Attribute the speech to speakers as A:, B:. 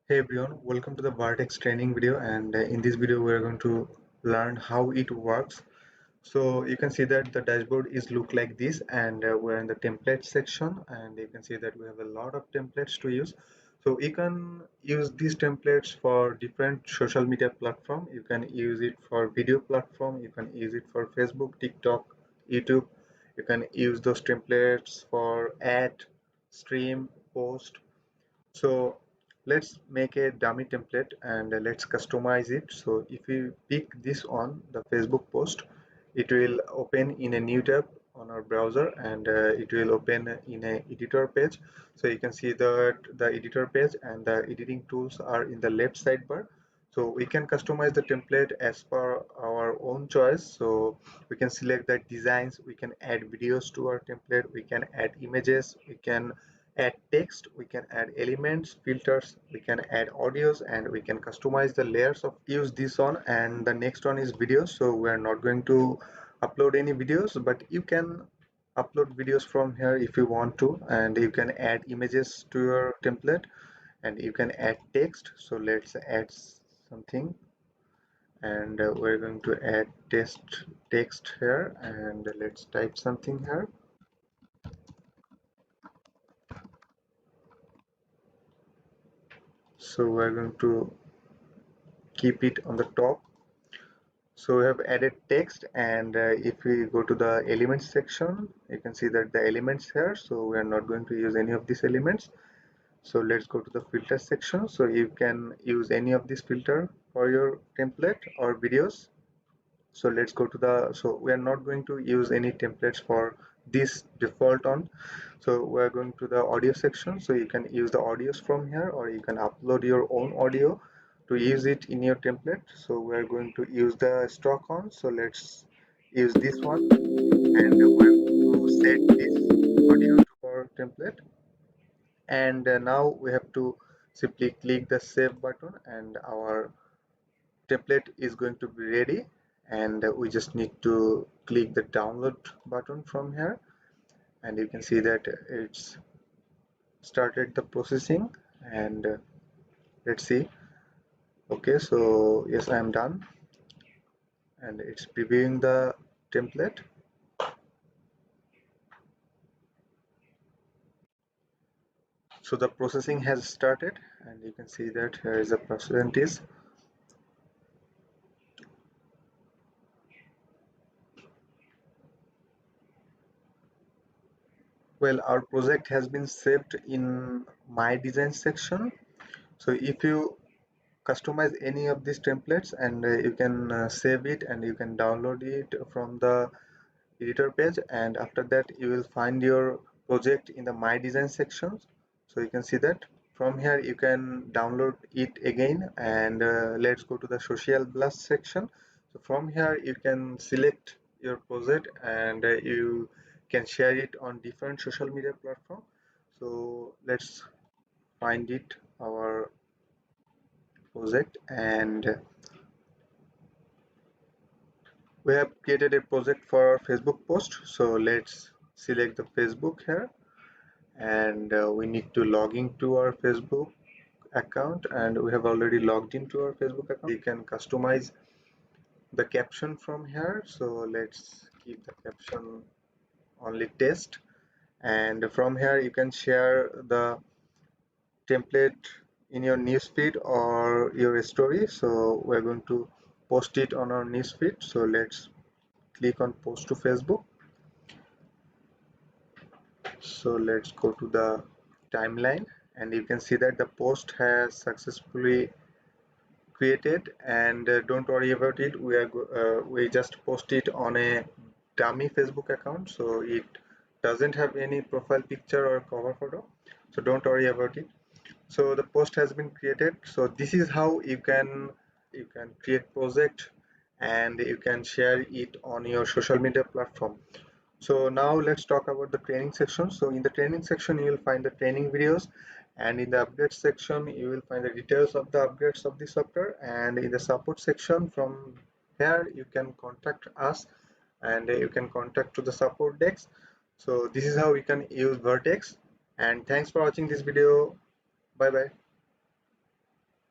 A: Hey everyone, welcome to the Vertex training video, and in this video we are going to learn how it works. So you can see that the dashboard is look like this, and we're in the template section, and you can see that we have a lot of templates to use. So you can use these templates for different social media platform. You can use it for video platform, you can use it for Facebook, TikTok, YouTube. You can use those templates for ad, stream, post. So let's make a dummy template and let's customize it. So if we pick this on the Facebook post, it will open in a new tab on our browser, and it will open in a editor page. So you can see that the editor page and the editing tools are in the left sidebar. So we can customize the template as per our own choice. So we can select the designs, we can add videos to our template, we can add images, we can add text, we can add elements, filters, we can add audios, and we can customize the layers of use this on. And the next one is videos. So we are not going to upload any videos, but you can upload videos from here if you want to, and you can add images to your template, and you can add text. So let's add something, and we're going to add text here, and let's type something here. So we're going to keep it on the top. So we have added text, and if we go to the elements section, you can see that the elements here. So we are not going to use any of these elements. So let's go to the filter section. So you can use any of this filter for your template or videos. So let's go to the, so we are not going to use any templates for this default on. So we're going to the audio section. So you can use the audios from here, or you can upload your own audio to use it in your template. So we're going to use the stock on. So let's use this one, and we're going to set this audio to our template. And now we have to simply click the save button, and our template is going to be ready. And we just need to click the download button from here, and you can see that it's started the processing. And let's see. Okay, so yes, I am done, and it's previewing the template. So the processing has started, and you can see that here is a percentage. Well, our project has been saved in my design section. So if you customize any of these templates, and you can save it, and you can download it from the editor page, and after that you will find your project in the my design section. So you can see that from here you can download it again. And let's go to the social blast section. So from here you can select your project, and you can share it on different social media platform. So let's find it, our project, and we have created a project for Facebook post. So let's select the Facebook here, and we need to log into our Facebook account, and we have already logged into our Facebook account. You can customize the caption from here. So let's keep the caption only test, and from here you can share the template in your newsfeed or your story. So we're going to post it on our newsfeed. So let's click on post to Facebook. So let's go to the timeline, and you can see that the post has successfully created. And don't worry about it, we just post it on a dummy Facebook account, so it doesn't have any profile picture or cover photo. So don't worry about it. So the post has been created. So this is how you can create project, and you can share it on your social media platform. So now let's talk about the training section. So in the training section, you will find the training videos, and in the upgrade section, you will find the details of the upgrades of the software. And in the support section, from here, you can contact us, and you can contact to the support desk. So this is how we can use Vertex. And thanks for watching this video. Bye bye.